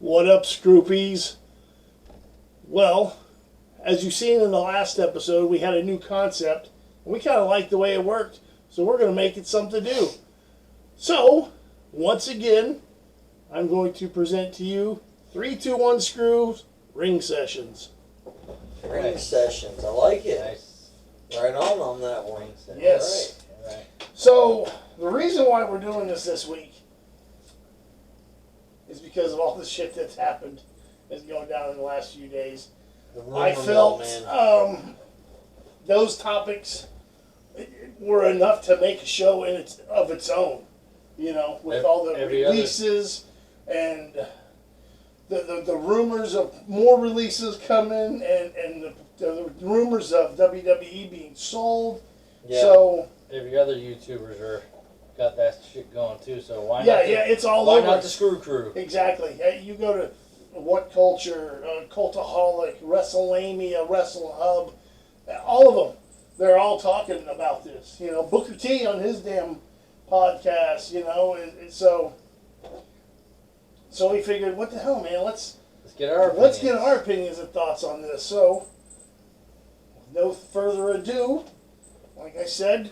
What up, Scroopies? Well, as you've seen in the last episode, we had a new concept, and we kind of liked the way it worked, so we're going to make it something new. So, once again, I'm going to present to you 321SCREW ring sessions. Ring sessions, I like it. Nice. Right on that one. Yes. All right. So, the reason why we're doing this week is because of all the shit that's happened, that's going down in the last few days. I felt those topics were enough to make a show of its own, you know, with all the releases and the rumors of more releases coming and the rumors of WWE being sold. Yeah. So every other YouTubers got that shit going too. So why not? Yeah, it's all why over. Why not the Screw Crew? Exactly. Hey, you go to What Culture, Cultaholic, WrestleMania, WrestleHub, all of them. They're all talking about this. You know, Booker T on his damn podcast. You know, so we figured, what the hell, man? Let's get our opinions and thoughts on this. So, with no further ado, like I said,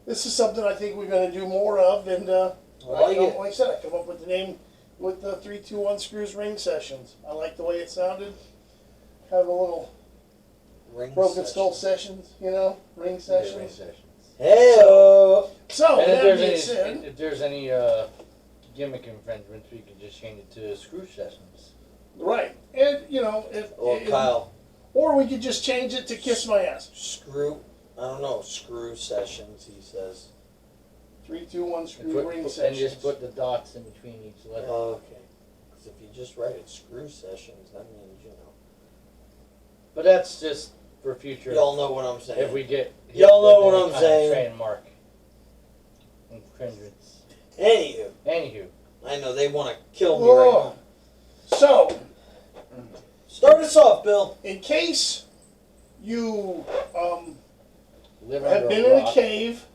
this is something I think we're gonna do more of, and like I said, I come up with the name with the 321SCREW ring sessions. I like the way it sounded. Kind of a little broken skull sessions, you know, ring sessions. Ring sessions. Hey. So and that being said, if there's any gimmick infringements, we can just change it to Screw Sessions. Right, and you know, Kyle, or we could just change it to Kiss My Ass. Screw Sessions, he says. 321SCREW ring sessions. And just put the dots in between each letter. Okay. Because if you just write it Screw Sessions, that means, you know. But that's just for future. Y'all know what I'm saying. If we get... Y'all know what I'm saying. Trademark infringements. Anywho. I know, they want to kill me right now. So, start us off, Bill. In case you have been in a cave,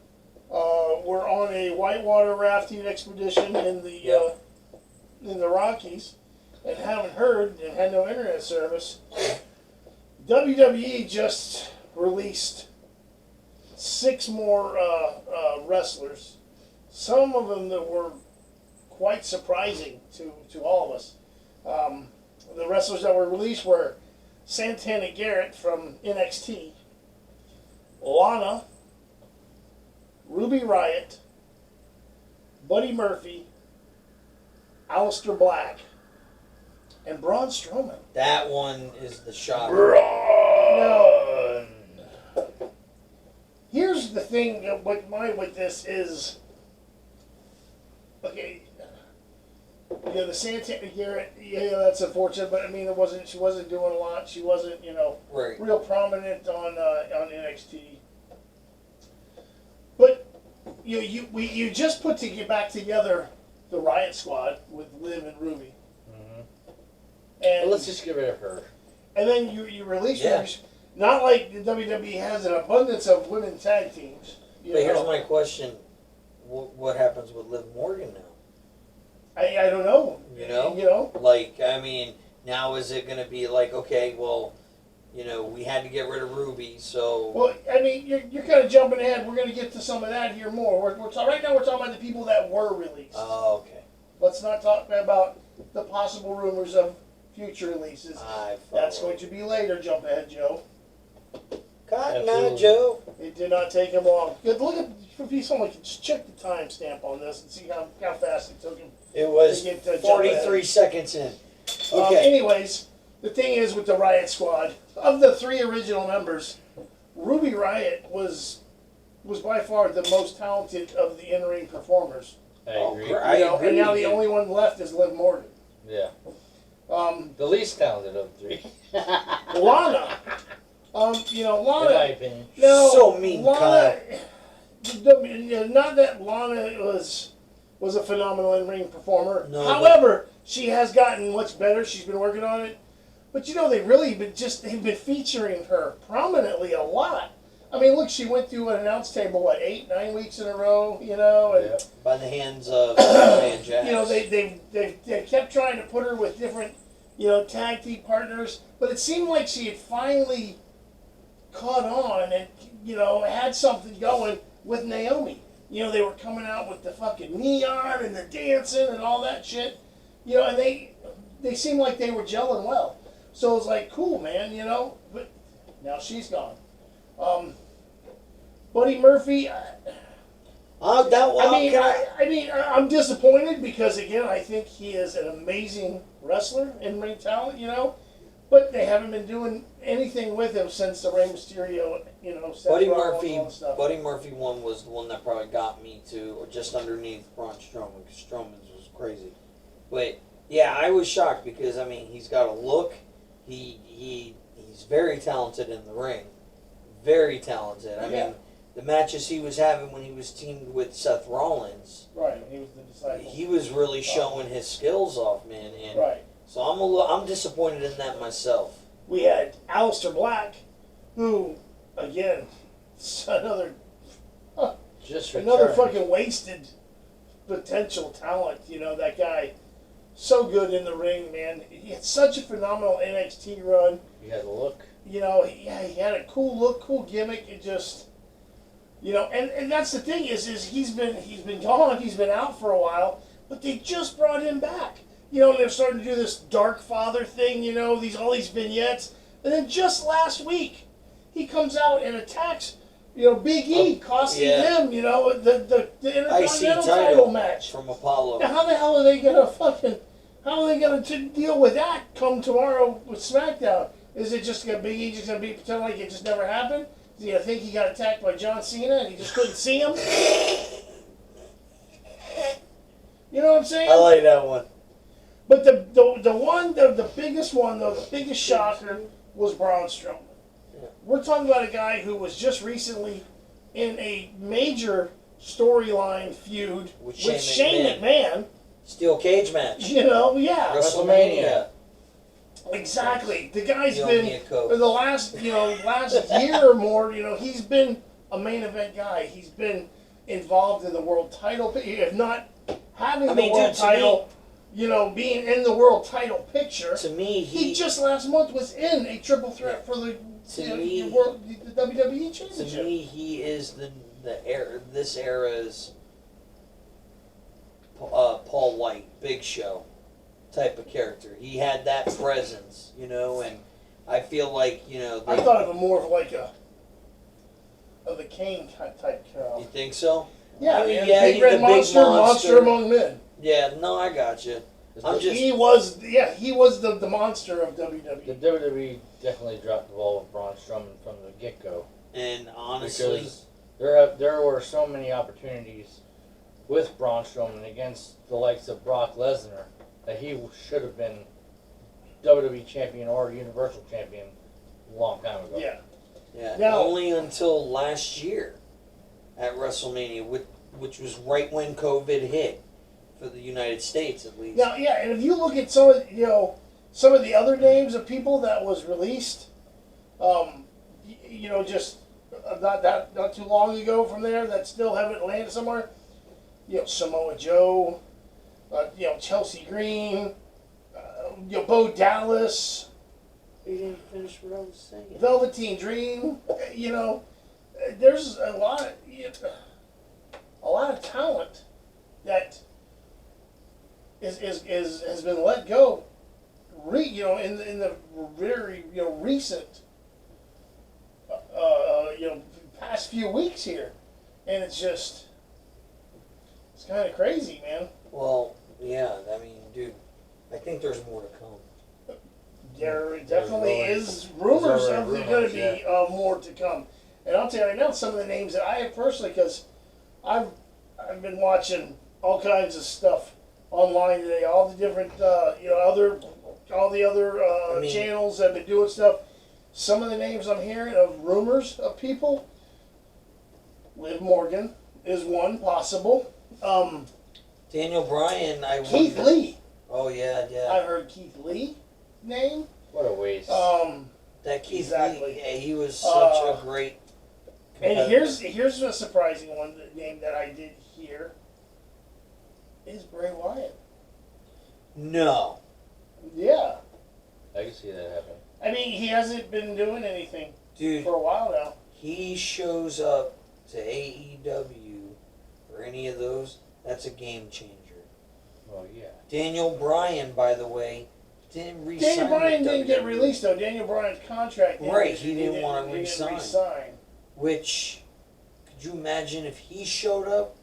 we're on a whitewater rafting expedition in the Rockies, and haven't heard and had no internet service, WWE just released 6 more wrestlers. Some of them that were quite surprising to all of us. The wrestlers that were released were Santana Garrett from NXT, Lana, Ruby Riott, Buddy Murphy, Aleister Black, and Braun Strowman. That one is the shocker. Now, here's the thing with this is, okay, you know, the Santana Garrett, that's unfortunate, but I mean, she wasn't doing a lot. She wasn't, you know, real prominent on NXT. But you just put back together the Riot Squad with Liv and Ruby. Mm-hmm. And well, let's just get rid of her. And then you release her. Not like the WWE has an abundance of women tag teams. But here's my question: what happens with Liv Morgan now? I don't know. You know? Like, I mean, now is it going to be like, okay, well, you know, we had to get rid of Ruby, so... Well, I mean, you're kind of jumping ahead. We're going to get to some of that here more. Right now we're talking about the people that were released. Oh, okay. Let's not talk about the possible rumors of future releases. That's going to be later, Jump Ahead Joe. Cotton Eye Joe. It did not take him long. Good. Look at, if someone could just check the timestamp on this and see how fast it took him. It was 43 seconds in. Okay. Anyways, the thing is with the Riot Squad, of the 3 original members, Ruby Riott was by far the most talented of the in-ring performers. I agree. And now the only one left is Liv Morgan. Yeah. The least talented of the 3. Lana. Lana. In my opinion. No, so mean, Lana. Not that Lana was a phenomenal in-ring performer. No, however, she has gotten much better. She's been working on it. But they've been featuring her prominently a lot. I mean, look, she went through an announce table, what, 8, 9 weeks in a row, you know? And, Yeah. By the hands of Van Jax. you know, they kept trying to put her with different, you know, tag team partners, but it seemed like she had finally caught on and, you know, had something going with Naomi. You know, they were coming out with the fucking neon and the dancing and all that shit. You know, and they seemed like they were gelling well. So it was like, cool, man, you know? But now she's gone. Buddy Murphy, I'm disappointed because, again, I think he is an amazing wrestler in ring talent, you know? But they haven't been doing anything with him since the Rey Mysterio, you know, Seth Buddy Rollins, Murphy. all that stuff. Buddy Murphy one was the one that probably got me to, or just underneath Braun Strowman, because Strowman's was crazy. But yeah, I was shocked because I mean he's got a look. He's very talented in the ring, very talented. I mean, the matches he was having when he was teamed with Seth Rollins. Right, he was the disciple. He was really showing his skills off, man. And Right. so I'm disappointed in that myself. We had Aleister Black, who, again, another fucking wasted potential talent. You know, that guy, so good in the ring, man. He had such a phenomenal NXT run. He had a look. You know, he had a cool look, cool gimmick. It just, you know, and that's the thing is he's been gone, he's been out for a while, but they just brought him back. You know, and they're starting to do this Dark Father thing, you know, all these vignettes. And then just last week, he comes out and attacks, you know, Big E, costing him, you know, the Intercontinental title match. From Apollo. Now, how the hell are they going to deal with that come tomorrow with SmackDown? Is it just going to Big E just going to pretend like it just never happened? Is he going to think he got attacked by John Cena and he just couldn't see him? You know what I'm saying? I like that one. But the biggest one, though, the biggest shocker was Braun Strowman. Yeah. We're talking about a guy who was just recently in a major storyline feud with Shane McMahon. Steel cage match. You know, yeah. WrestleMania. Exactly. The guy's You owe been me a Coke. for the last year or more. You know, he's been a main event guy. He's been involved in the world title. If not having the world title. You know, being in the world title picture. To me, he just last month was in a triple threat for the WWE Championship. To me, he is this era's Paul White, Big Show type of character. He had that presence, you know, and I feel like, you know. I thought of him more of like of a Kane type character. You think so? Yeah, I mean, man, yeah, big red monster among men. Yeah, no, I got you. He was the monster of WWE. The WWE definitely dropped the ball with Braun Strowman from the get-go. And honestly, because there were so many opportunities with Braun Strowman against the likes of Brock Lesnar that he should have been WWE champion or Universal champion a long time ago. Yeah. Yeah. Now, only until last year at WrestleMania, which was right when COVID hit. For the United States, at least. Now, yeah, and if you look at some of the other names of people that was released, you know, just not too long ago from there that still haven't landed somewhere. You know, Samoa Joe, you know, Chelsea Green, you know, Bo Dallas. You didn't finish what I was saying. Velveteen Dream. You know, there's a lot of talent that has been let go, you know, in the very recent, past few weeks here, and it's kind of crazy, man. Well, yeah, I mean, dude, I think there's more to come. There definitely is rumors of there's going to be more to come, and I'll tell you right now some of the names that I have personally, because I've been watching all kinds of stuff online today, all the different, all the other channels have been doing stuff. Some of the names I'm hearing of rumors of people, Liv Morgan is one possible. Daniel Bryan, Keith Lee. Oh, yeah. I heard Keith Lee name. What a waste. That Keith exactly. Lee, he was such a great And here's a surprising one. The name that I did hear is Bray Wyatt. No. Yeah. I can see that happening. I mean, he hasn't been doing anything Dude, for a while now. he shows up to AEW or any of those, that's a game changer. Oh, yeah. Daniel Bryan, by the way, didn't resign. Daniel Bryan with didn't get WWE. released though. Daniel Bryan's contract ended. Right, he didn't want to he didn't resign. resign. Which, could you imagine if he showed up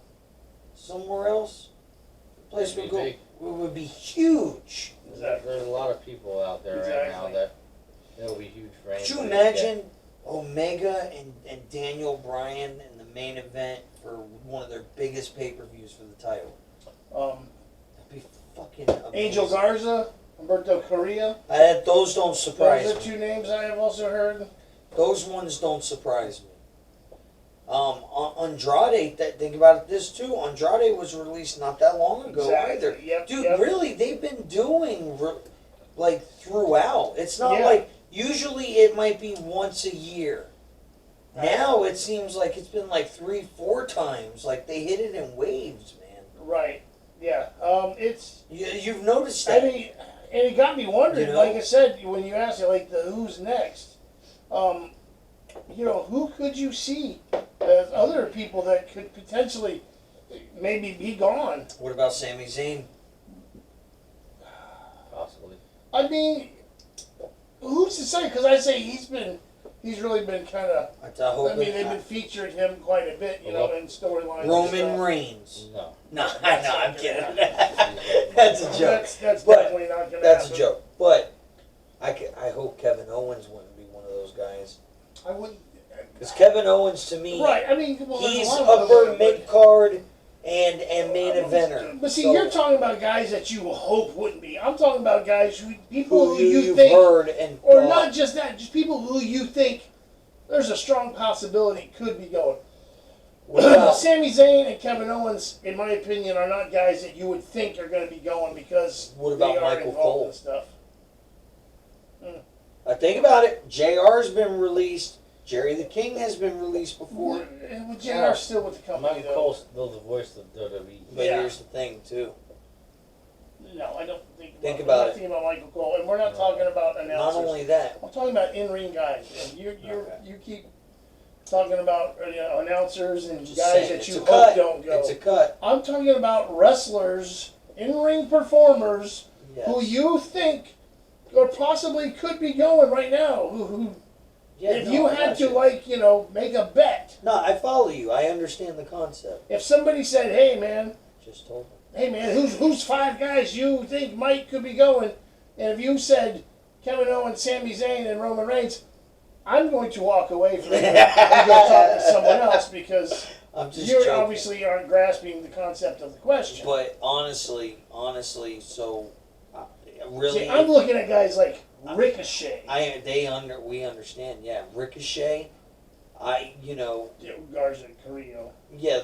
somewhere else? The place It'd would be go. big. It would be huge. Exactly. There's a lot of people out there right now Exactly. that it'll be huge for anybody. Could you to get. imagine Omega and Daniel Bryan in the main event for one of their biggest pay-per-views for the title? That'd be fucking amazing. Angel Garza, Humberto Carrillo. Those don't surprise Those are me. two names I have also heard. Those ones don't surprise me. Andrade, think about this too. Andrade was released not that long ago Exactly. either. Yep, Dude, yep. really, they've been doing like throughout. It's not Yeah. like usually it might be once a year. Now it seems like it's been like 3-4 times. Like they hit it in waves, man. Right. Yeah. It's. You've noticed I that. mean, and it got me wondering. You know? Like I said, when you asked it, like the who's next, who could you see as other people that could potentially maybe be gone? What about Sami Zayn? Possibly. I mean, who's to say? Because I say he's really been kind of. I hope. I mean, they've been featuring him quite a bit, in storylines. and Roman stuff. Reigns. No. No, That's I'm not kidding. gonna That's a joke. That's But definitely not going to That's happen. a joke. But I hope Kevin Owens wouldn't be one of those guys. I wouldn't. Because Kevin Owens, to me, Right. I mean, well, there's a he's lot of upper them, mid card and main eventer. But see, So, you're talking about guys that you hope wouldn't be. I'm talking about guys people who you you've think, heard and or thought. not just that, just people who you think there's a strong possibility could be going. What about- Sami Zayn and Kevin Owens, in my opinion, are not guys that you would think are going to be going because What about they are Michael involved Cole? in stuff. Think about it. JR's been released. Jerry the King has been released before. Well, JR's still with the company, Michael though. Cole's still the voice of WWE. But Yeah. here's the thing, too. No, I don't think. Think we're about not it. thinking about Michael Cole, and we're not talking about announcers. Not only that, I'm talking about in-ring guys. And Okay. you keep talking about announcers and just guys saying, that it's you a hope cut. don't go. It's a cut. I'm talking about wrestlers, in-ring performers Yes. who you think or possibly could be going right now. Who Yeah, if no, you I had got to you. make a bet. No, I follow you. I understand the concept. If somebody said, "Hey man, Just told them. hey man, who's 5 guys you think could be going?" And if you said Kevin Owens, Sami Zayn, and Roman Reigns, I'm going to walk away from it and go talk to someone else because I'm just you joking. obviously aren't grasping the concept of the question. But honestly, so really, See, I'm looking at guys like Ricochet, we understand. Yeah, Ricochet. Garza, Carrillo,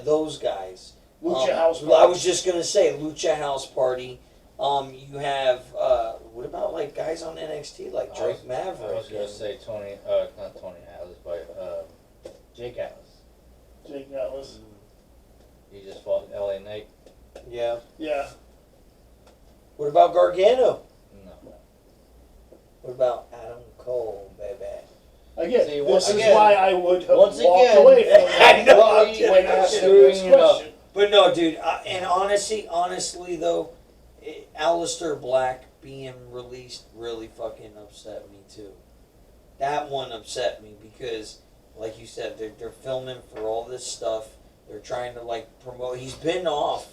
Those guys. Lucha House Well, I Party. was just gonna say Lucha House Party. You have what about like guys on NXT like Drake Maverick? I was gonna and- say not Tony Atlas, but Jake Atlas. Jake Atlas. He just fought LA Knight. Yeah. Yeah. What about Gargano? No. What about Adam Cole, baby? Again, See, this once is again- why I would have once walked again- away from that I know, I'm kidding. when asked the Screwing next it up. question. But no, dude. And honestly though, Aleister Black being released really fucking upset me too. That one upset me because, like you said, they're filming for all this stuff. They're trying to like promote. He's been off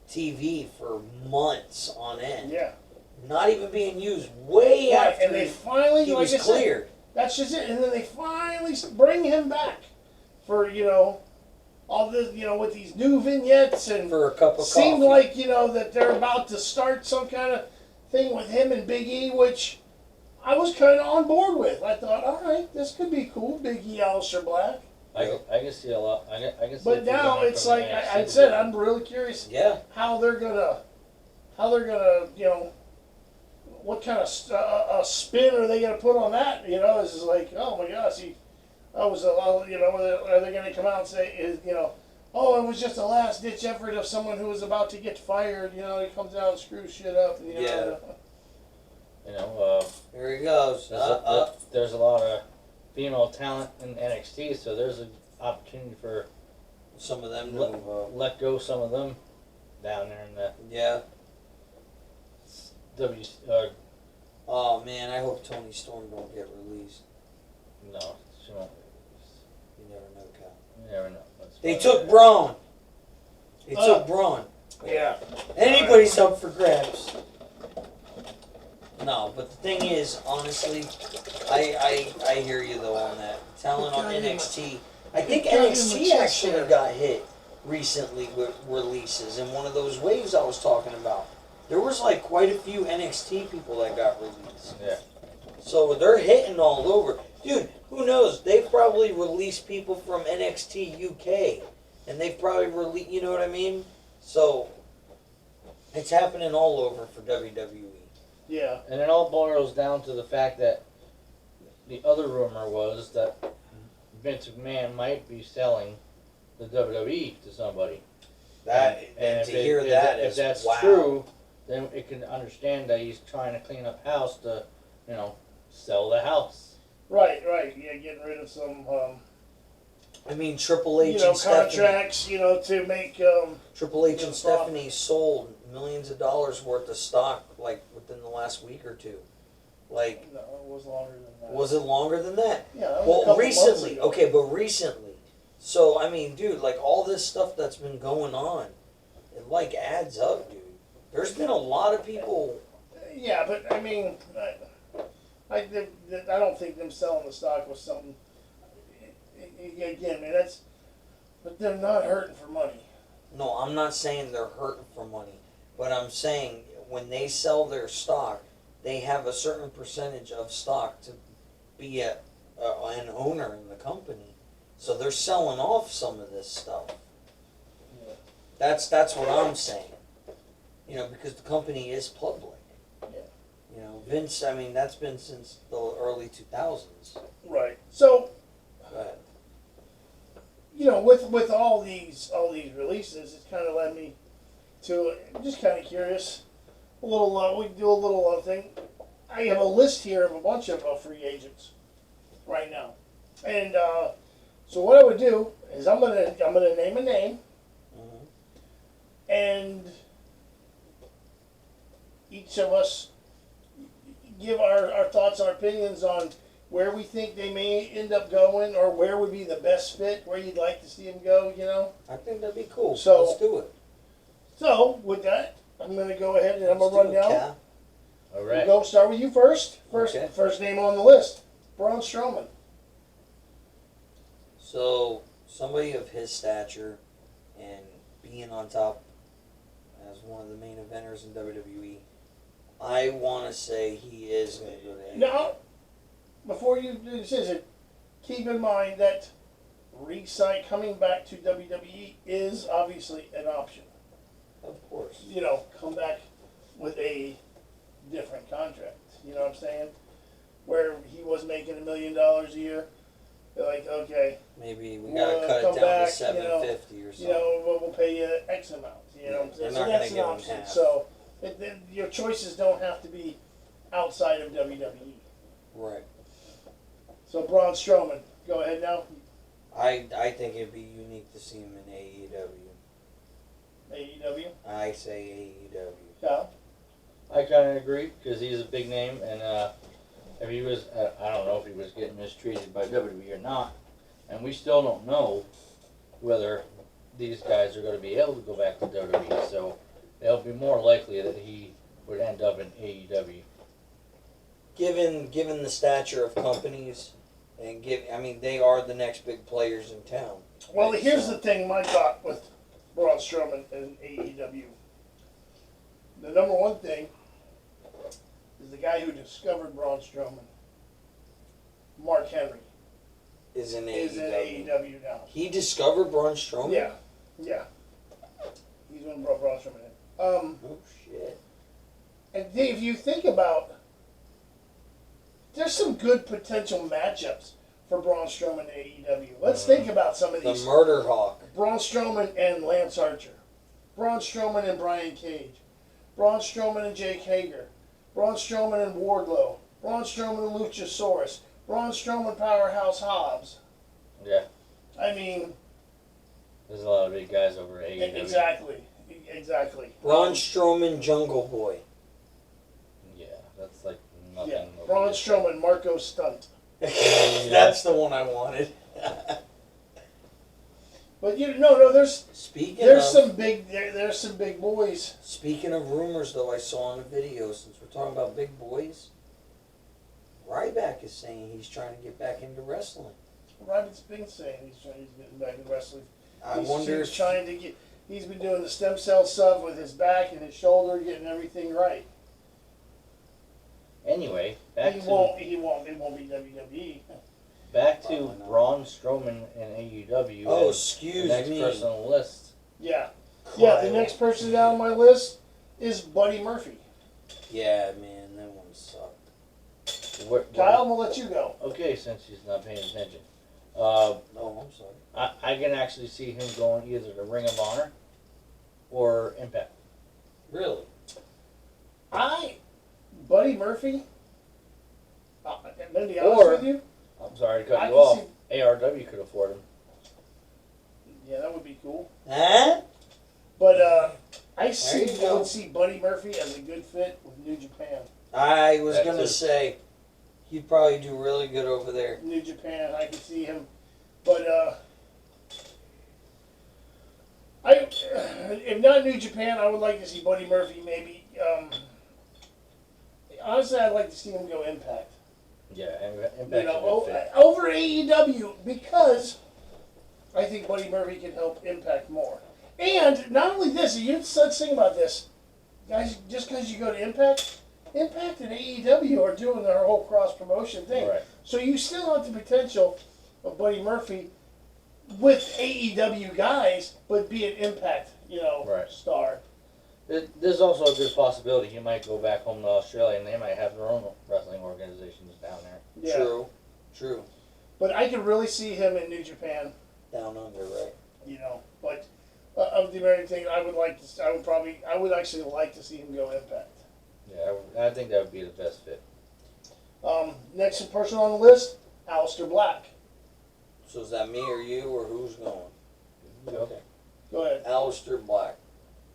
TV for months on end. Yeah. Not even being used. Way Right, after and they finally, he like was I said, cleared. that's just it. And then they finally bring him back for, all this, with these new vignettes and For a cup of seemed coffee. like, that they're about to start some kind of thing with him and Big E, which I was kind of on board with. I thought, all right, this could be cool, Big E, Aleister Black. I can see a lot. I can see. But it now going it's from like NXT I to said, WWE. I'm really curious Yeah. how they're gonna, what kind of a spin are they gonna put on that? It's just like, oh my gosh, are they going to come out and say, oh, it was just a last ditch effort of someone who was about to get fired. He comes out and screws shit up. Yeah. Here he goes. There's a lot of female talent in NXT, so there's an opportunity for some of them to move up. Let go some of them down there in the Oh man, I hope Tony Storm don't get released. No, she won't. You never know, Cal. You never know. They took Braun. They took Braun. Yeah. Anybody's up for grabs. No, but the thing is, honestly, I hear you though on that. Talent on NXT. I think NXT actually got hit recently with releases in one of those waves I was talking about. There was like quite a few NXT people that got released. Yeah. So they're hitting all over. Dude, who knows? They've probably released people from NXT UK. And they've probably released, you know what I mean? So, it's happening all over for WWE. Yeah. And it all boils down to the fact that the other rumor was that Vince McMahon might be selling the WWE to somebody. If that's true, then it can understand that he's trying to clean up house to, sell the house. Right. Yeah, getting rid of some. I mean, Triple H and contracts. Stephanie, to make. Triple H and Stephanie sold millions of dollars worth of stock like within the last week or two. Like. No, it was longer than that. Was it longer than that? Yeah. That was a couple recently. Months ago. Okay, but recently. So I mean, dude, like all this stuff that's been going on, it like adds up, dude. There's been a lot of people. Yeah, but I mean, I don't think them selling the stock was something. Again, man, but they're not hurting for money. No, I'm not saying they're hurting for money, but I'm saying when they sell their stock, they have a certain percentage of stock to be an owner in the company. So they're selling off some of this stuff. Yeah. That's what I'm saying. Because the company is public. Yeah. Vince, I mean, that's been since the early 2000s. Right. So, Go ahead. with all these releases, it's kind of led me to, I'm just kind of curious. We do a little thing. I have a list here of a bunch of free agents right now, and so what I would do is I'm gonna name a name, and each of us give our thoughts, our opinions on where we think they may end up going, or where would be the best fit, where you'd like to see them go, I think that'd be cool. So, let's do it. So, with that, I'm going to go ahead and I'm going to run down. Cal. All right. We'll start with you first. First name on the list, Braun Strowman. So, somebody of his stature and being on top as one of the main eventers in WWE, I want to say he is going to go to AEW. Now, before you do the decision, keep in mind that coming back to WWE is obviously an option. Of course. Come back with a different contract. You know what I'm saying? Where he was making $1 million a year. They're like, okay. Maybe we got to cut it down to $750 or something. We'll pay you X amount. You know what I'm saying? They're not that's gonna an give him option. half. So your choices don't have to be outside of WWE. Right. So Braun Strowman, go ahead now. I think it'd be unique to see him in AEW. AEW? I say AEW. Yeah. I kind of agree because he's a big name, and if he was, I don't know if he was getting mistreated by WWE or not, and we still don't know whether these guys are going to be able to go back to WWE. So it'll be more likely that he would end up in AEW. Given the stature of companies, and they are the next big players in town. Well, here's the thing. My thought with Braun Strowman and AEW. The number one thing is the guy who discovered Braun Strowman, Mark Henry, is in AEW now. He discovered Braun Strowman? Yeah. He's one who brought Braun Strowman in. Oh, shit. And Dave, you think about, there's some good potential matchups for Braun Strowman to AEW. Let's think about some of The these. Murder Hawk. Braun Strowman and Lance Archer. Braun Strowman and Brian Cage. Braun Strowman and Jake Hager. Braun Strowman and Wardlow. Braun Strowman and Luchasaurus. Braun Strowman, Powerhouse Hobbs. Yeah. I mean, There's a lot of big guys over at AEW. Exactly. Braun Strowman, Jungle Boy. Yeah, that's like nothing. Yeah. nobody Braun gets. Strowman, Marco Stunt. That's the one I wanted. But no, there's There's some big boys. Speaking of rumors, though, I saw in a video, since we're talking about big boys, Ryback is saying he's trying to get back into wrestling. Ryback's been saying he's getting back in wrestling. I wonder He's if trying to get. He's been doing the stem cell stuff with his back and his shoulder, getting everything right. Anyway, He won't be WWE. back to Probably not. Braun Strowman and AEW. Oh, and excuse the next me. person on the list. Yeah. Yeah, the next person down on my list is Buddy Murphy. Yeah, man, that one sucked. Kyle, I'm gonna let you go. Okay, since he's not paying attention. No, I'm sorry. I can actually see him going either to Ring of Honor or Impact. Really? Buddy Murphy. I'm gonna be honest Or- with you. I'm sorry to cut I you can off. ARW could afford him. Yeah, that would be cool. Huh? But I you go. would see Buddy Murphy as a good fit with New Japan. I was That gonna too. say he'd probably do really good over there. New Japan, I could see him. But if not New Japan, I would like to see Buddy Murphy maybe. Honestly, I'd like to see him go Impact. Yeah, Impact's You a know, good fit. over AEW because I think Buddy Murphy can help Impact more. And not only this, let's think about this, guys. Just because you go to Impact and AEW are doing their whole cross promotion thing. Right. So you still have the potential of Buddy Murphy with AEW guys, but be an Impact, Right. star. There's also a good possibility he might go back home to Australia and they might have their own wrestling organizations down there. Yeah. True. But I could really see him in New Japan. Down under, right? But of the American thing, I would actually like to see him go Impact. Yeah, I think that would be the best fit. Next person on the list, Aleister Black. So is that me or you or who's going? Okay. Go ahead. Aleister Black.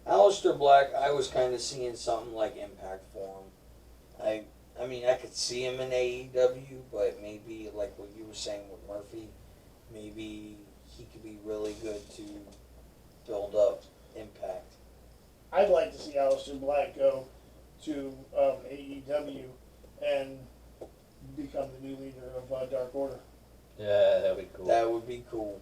Aleister Black, I was kind of seeing something like Impact for him. I mean, I could see him in AEW, but maybe like what you were saying with Murphy, maybe he could be really good to build up Impact. I'd like to see Aleister Black go to AEW and become the new leader of Dark Order. Yeah, that'd be cool. That would be cool.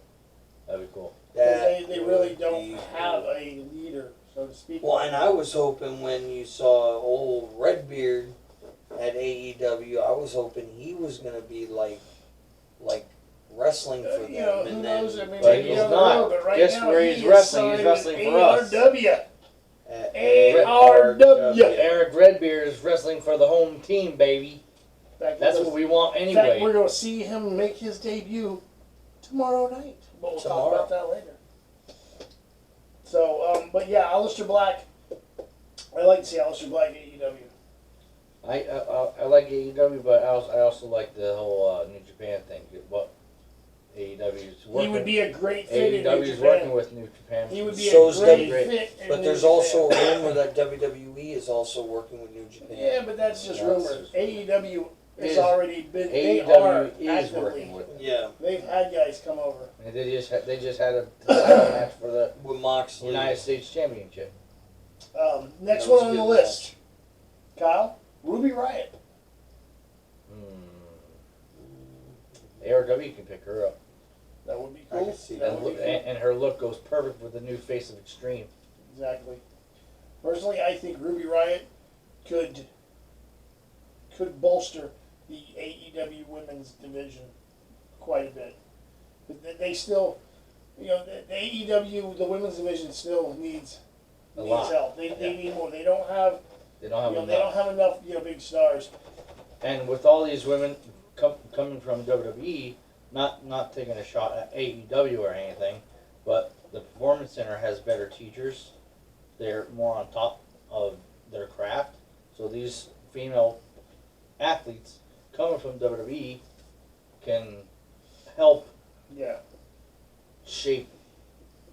That'd be cool. They really would don't be have cool. a leader, so to speak. Well, and I was hoping when you saw old Redbeard at AEW, I was hoping he was gonna be like wrestling for them. Who and knows? I then mean, But maybe he's down the not. road, but right Guess now where he he's is wrestling? He's signed wrestling with for us. ARW. at ARW. Eric Redbeard is wrestling for the home team, baby. That's what we want In fact, we're anyway. going to see him make his debut tomorrow night. But we'll talk about that later. So, but yeah, Aleister Black. I like to see Aleister Black at AEW. I like AEW, but I also like the whole New Japan thing. What AEW is working. He would be a great fit in New AEW is Japan. working with New Japan. He would be So a is great WWE. fit in But New there's Japan. also a rumor that WWE is also working with New Japan. Yeah, but that's just That's rumors. just- AEW has Is- already been. They are AEW is actively. working with them. Yeah, They've had guys come over. And they just had a title match for the with Moxley. United States Championship. Next That was one a on the good list, Kyle, Ruby Riott. ARW can pick her up, That would be I cool. can see That and, would be cool. and her look goes perfect with the new face of Extreme. Exactly. Personally, I think Ruby Riott could bolster the AEW women's division quite a bit. But they still, the AEW, the women's division still needs lot. help. They need more. They don't have They don't have enough. they don't have enough big stars. And with all these women coming from WWE, not taking a shot at AEW or anything, but the Performance Center has better teachers. They're more on top of their craft. So these female athletes coming from WWE can help Yeah. shape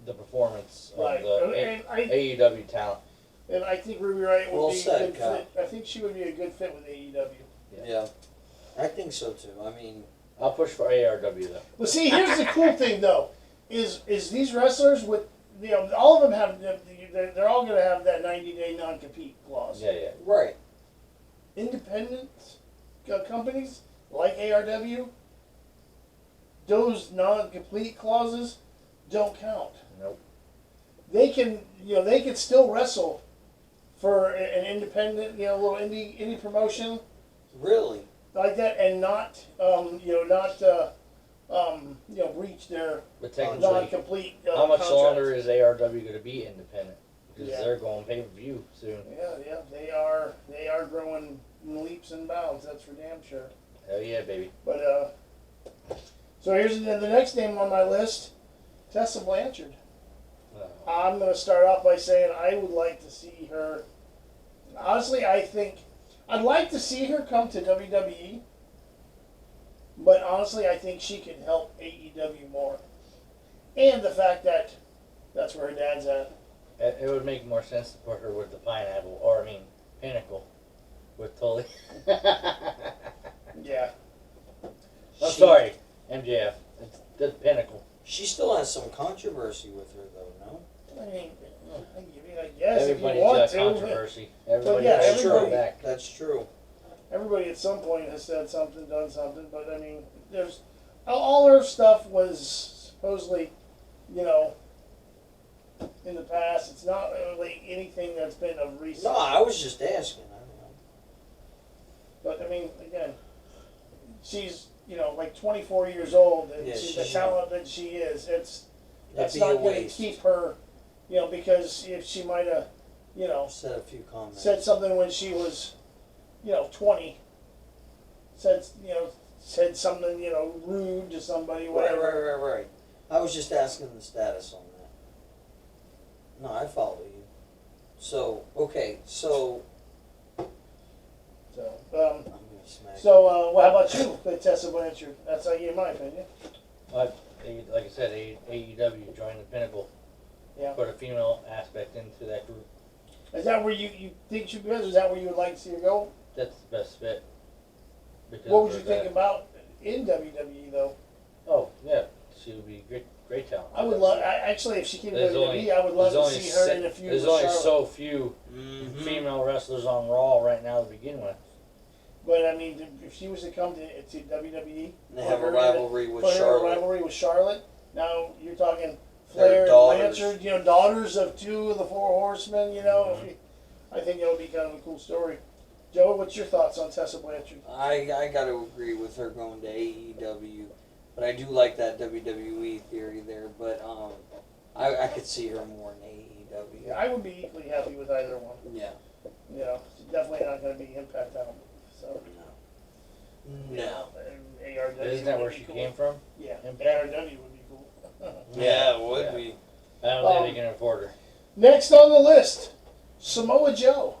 the performance of Right. the And AEW talent. And I think Ruby Wright would Well be said, a good Kyle. fit. I think she would be a good fit with AEW. Yeah. I think so too. I mean, I'll push for ARW though. Well, see, here's the cool thing though, is these wrestlers with all of them have they're all going to have that 90-day non-compete clause. Yeah, yeah. right. Independent companies like ARW, those non-complete clauses don't count. Nope. They can still wrestle for an independent little indie promotion Really. like that and not breach their But technically, non-complete how much contract. longer is ARW going to be independent? Because Yeah. they're going pay-per-view soon. Yeah, they are growing in leaps and bounds. That's for damn sure. Hell yeah, baby. But so here's the next name on my list, Tessa Blanchard. I'm going to start off by saying I would like to see her. Honestly, I think I'd like to see her come to WWE. But honestly, I think she can help AEW more. And the fact that that's where her dad's at. It would make more sense to put her with the Pineapple, or I mean, Pinnacle, with Tully. Yeah. I'm sorry, MJF. It's the Pinnacle. She still has some controversy with her, though. No. I mean, I guess Everybody's if you want got to. controversy. Everybody yeah, has That's to true. go back. That's true. Everybody at some point has said something, done something, but I mean, there's all her stuff was supposedly, in the past. It's not really anything that's been of recent. No, I was just asking. I don't know. But I mean, again, she's like 24 years old, and Yeah, she's the she's talent that she is. That's That'd be not a going to waste. keep her, because if she might have, Said a few comments. said something when she was, 20. Said something, rude to somebody, Right, whatever. right. I was just asking the status on that. No, I follow you. So, okay, so So, I'm gonna smack. well, how about you with Tessa Blanchard? That's how you, in my opinion. Like I said, AEW joined the Pinnacle. Yeah. Put a female aspect into that group. Is that where you think she goes? Is that where you would like to see her go? That's the best fit. Because What would of you think that. about in WWE though? Oh yeah, she would be great talent. I would love. Actually, if she came to There's WWE, only- I would love there's to only see her se- in a feud There's with only Charlotte. so few Mhm. female wrestlers on Raw right now to begin with. But I mean, if she was to come to WWE, And they have a put her in rivalry with put her in a Charlotte. rivalry with Charlotte. Now you're talking Their Flair and daughters. Blanchard, daughters of two of the four horsemen. Mhm. I think that would be kind of a cool story. Joe, what's your thoughts on Tessa Blanchard? I got to agree with her going to AEW, but I do like that WWE theory there. But I could see her more in AEW. Yeah, I would be equally happy with either one. Yeah. She's definitely not going to be Impact out. So No. ARW. Isn't that would where be she cool. came from? Yeah, Impact? ARW would be cool. Yeah, it would Yeah. be. I don't think they can afford her. Next on the list, Samoa Joe.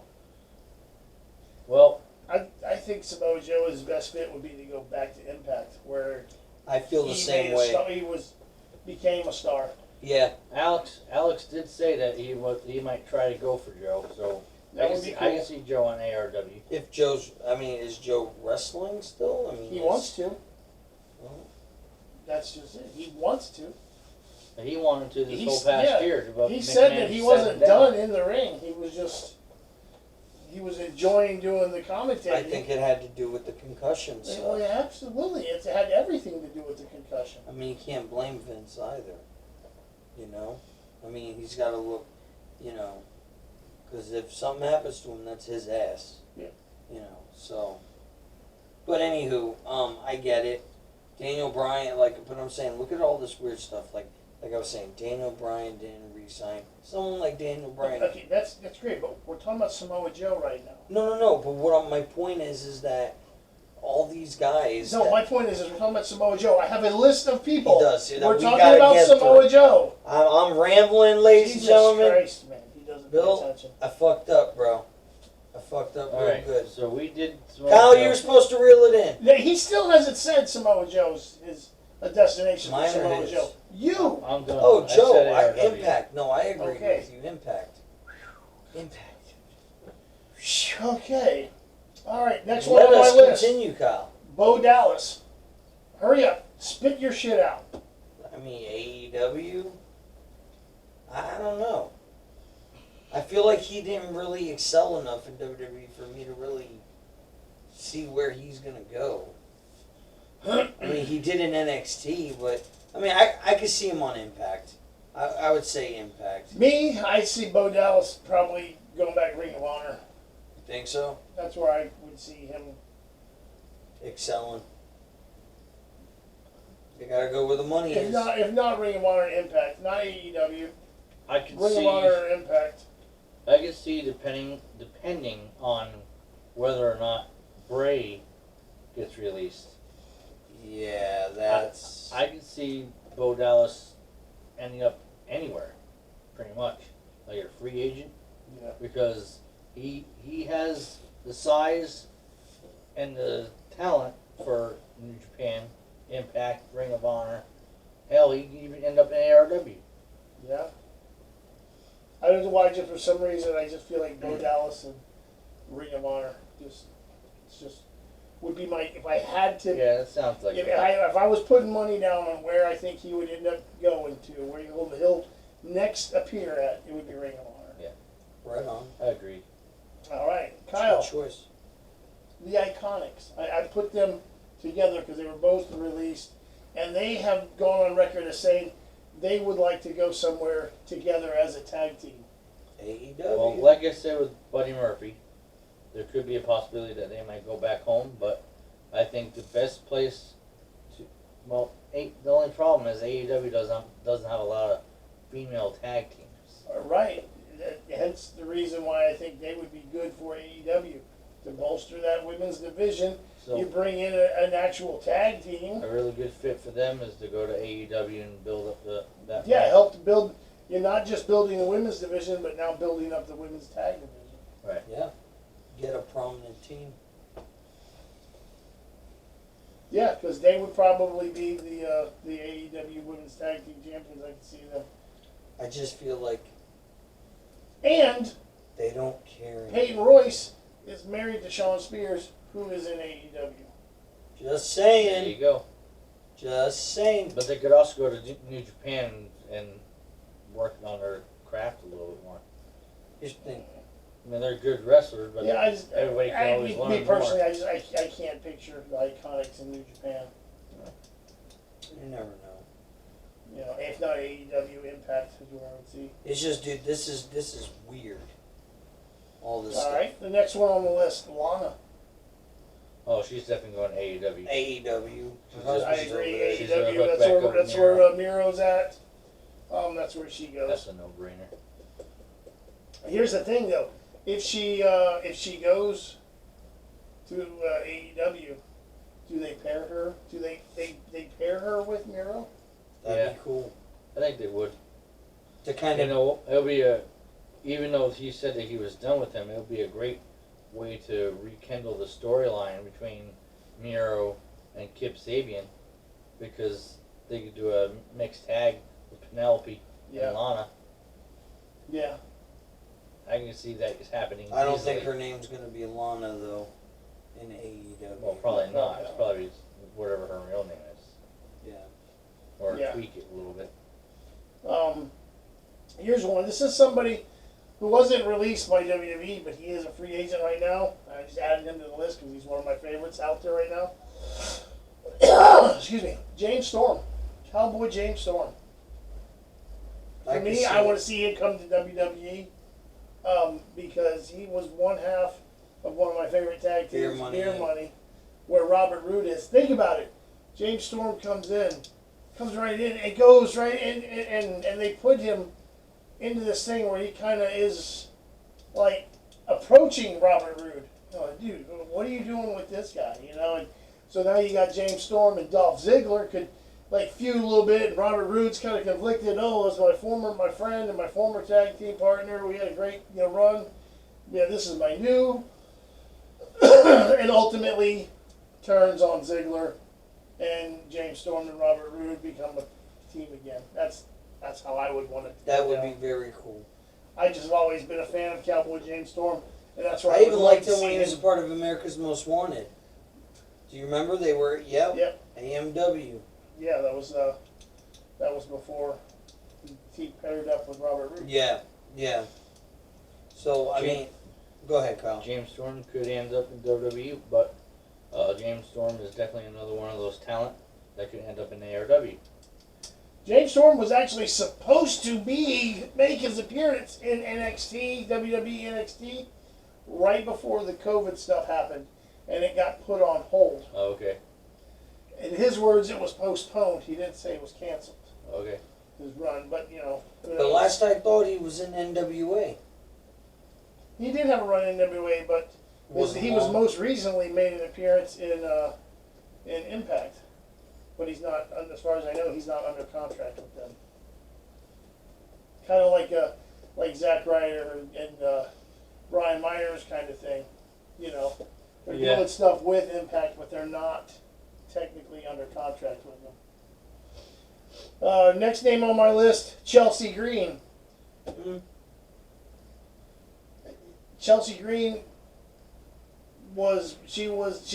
Well, I think Samoa Joe's best fit would be to go back to Impact, where I feel the he same made a way. star, became a star. Yeah. Alex did say that he might try to go for Joe, so That would be I cool. can see Joe on ARW. If is Joe wrestling still? I mean, He wants to. Well, That's just it. He wants to. He wanted to this He's- whole past yeah, year. But He said McMahon that he sat wasn't him down. done in the ring. He was enjoying doing the commentating. I think it had to do with the concussion Well, stuff. yeah, absolutely. It had everything to do with the concussion. I mean, you can't blame Vince either. I mean, he's got to look, because if something happens to him, that's his ass. Yeah. So. But anywho, I get it. Daniel Bryan, but I'm saying, look at all this weird stuff. Like I was saying, Daniel Bryan didn't resign. Someone like Daniel Bryan. Okay, that's great, but we're talking about Samoa Joe right now. No. But my point is that all these guys. No, my point is we're talking about Samoa Joe. I have a list of people. He does. We're We talking gotta about get Samoa through. Joe. I'm rambling, ladies Jesus and gentlemen. Christ, man. He doesn't Bill, pay attention. I fucked up, bro. I fucked up real Alright, good. so we did Samoa Kyle, Joe. you were supposed to reel it in. Yeah, he still hasn't said Samoa Joe's is a destination Mine for or Samoa his? Joe. You. I'm going. Oh, I Joe, said ARW. Impact. No, I agree Okay. with you. Impact. Impact. Okay. All right. Next one Let on my us list. continue, Kyle. Bo Dallas. Hurry up. Spit your shit out. I mean, AEW? I don't know. I feel like he didn't really excel enough in WWE for me to really see where he's going to go. I mean, he did in NXT, but, I mean, I could see him on Impact. I would say Impact. Me, I see Bo Dallas probably going back to Ring of Honor. You think so? That's where I would see him. Excelling. You gotta go where the money If is. not Ring of Honor, Impact, not AEW. I can Ring see. of Honor or Impact. I can see depending on whether or not Bray gets released. Yeah, that's... I can see Bo Dallas ending up anywhere, pretty much, like a free agent, Yeah. because he has the size and the talent for New Japan, Impact, Ring of Honor. Hell, he can even end up in ARW. Yeah. I don't know why, just for some reason, I just feel like Bo Dallas and Ring of Honor would be my, if I had to, Yeah, that sounds like if I was putting money down on where I think he would end up going to, where he'll next appear at, it would be Ring of Honor. Yeah. Right on. I agree. All right, Kyle, Good choice. the Iconics. I put them together because they were both released, and they have gone on record as saying they would like to go somewhere together as a tag team. AEW. Well, like I said with Buddy Murphy, there could be a possibility that they might go back home, but I think the best place to, well, the only problem is AEW doesn't have a lot of female tag teams. Right. Hence the reason why I think they would be good for AEW. To bolster that women's division, So you bring in an actual tag team. a really good fit for them is to go to AEW and build up that. Yeah, help to build. You're not just building the women's division, but now building up the women's tag division. Right. Yeah. Get a prominent team. Yeah, because they would probably be the AEW women's tag team champions. I can see them. I just feel like And they don't care. Peyton Royce is married to Shawn Spears, who is in AEW. Just There saying. you go. Just saying. But they could also go to New Japan and work on their craft a little bit more. Just think. I mean, they're good wrestlers, but Yeah, I just everybody can always learn me personally, more. I can't picture the Iconics in New Japan. You never know. You know, if not AEW, Impact is where I would see. It's just, dude, this is weird. All this All stuff. right, the next one on the list, Lana. Oh, she's definitely going to AEW. AEW. I agree. She's AEW. hook That's back where up Miro. Miro's at. That's where she goes. That's a no-brainer. Here's the thing, though. If she goes to AEW, do they pair her? Do they pair her with Miro? That'd be cool. I think they would. To kind You of know, it'll be even though he said that he was done with him, it'll be a great way to rekindle the storyline between Miro and Kip Sabian, because they could do a mixed tag with Penelope and Lana. Yeah. I can see that is happening. I don't easily. think her name's gonna be Lana though, in AEW. Well, probably not. It's probably whatever her real name is, Yeah. or Yeah. tweak it a little bit. Here's one. This is somebody who wasn't released by WWE, but he is a free agent right now. I just added him to the list because he's one of my favorites out there right now. Excuse me. James Storm. Cowboy James Storm. For me, I want to see him come to WWE because he was one half of one of my favorite tag teams, Beer Money, where Robert Roode is. Think about it. James Storm comes right in, and goes right in, and they put him into this thing where he kind of is like approaching Robert Roode. Oh, dude, what are you doing with this guy? You know, and so now you got James Storm and Dolph Ziggler could like feud a little bit, and Robert Roode's kind of conflicted. Oh, as my friend and my former tag team partner, we had a great run. Yeah, this is my new, and ultimately turns on Ziggler, and James Storm and Robert Roode become a team again. That's how I would want it. That would be very cool. I just have always been a fan of Cowboy James Storm, and that's why I even liked him when he was him. a part of America's Most Wanted. Do you remember they were? Yep. AMW. Yeah, that was before he paired up with Robert Roode. Yeah. So I mean, go ahead, Kyle. James Storm could end up in WWE, but James Storm is definitely another one of those talent that could end up in ARW. James Storm was actually supposed to make his appearance in NXT, WWE NXT, right before the COVID stuff happened, and it got put on hold. Oh, okay. In his words, it was postponed. He didn't say it was canceled. Okay. His run, but But last I thought he was in NWA. he did have a run in NWA, but he was most recently made an appearance in Impact. But he's not, as far as I know, he's not under contract with them. Kind of like Zack Ryder and Brian Myers kind of thing. They're doing stuff with Impact, but they're not technically under contract with them. Next name on my list, Chelsea Green. Mm-hmm. Chelsea Green she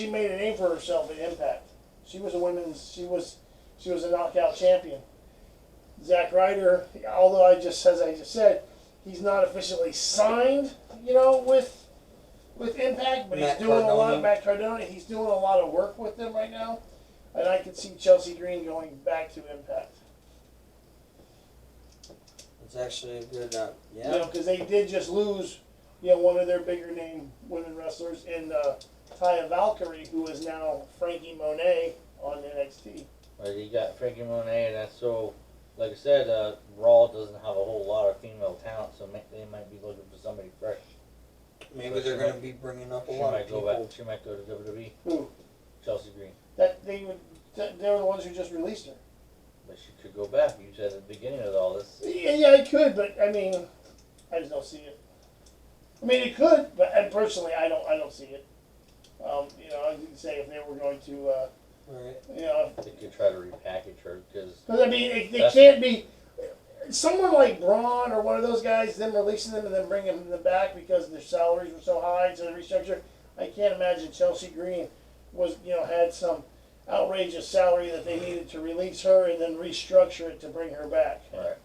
made a name for herself in Impact. She was a knockout champion. Zack Ryder, although as I just said, he's not officially signed, with Impact, but he's doing a lot. Matt Cardona, he's doing a lot of work with them right now, and I could see Chelsea Green going back to Impact. It's actually a good, because they did just lose, one of their bigger name women wrestlers in Taya Valkyrie, who is now Frankie Monet on NXT. Well, you got Frankie Monet, and that's so. Like I said, Raw doesn't have a whole lot of female talent, so they might be looking for somebody fresh. Maybe they're going to be bringing up a lot of people. She might go to WWE. Who? Chelsea Green. They're the ones who just released her. But she could go back. You said at the beginning of all this. Yeah, it could, but I mean, I just don't see it. I mean, it could, but personally, I don't see it. I could say if they were going to, right. They could try to repackage her because I mean, it can't be someone like Braun or one of those guys. Them releasing them and then bringing them back because their salaries were so high to the restructure. I can't imagine Chelsea Green was had some outrageous salary that they needed to release her and then restructure it to bring her back. Right.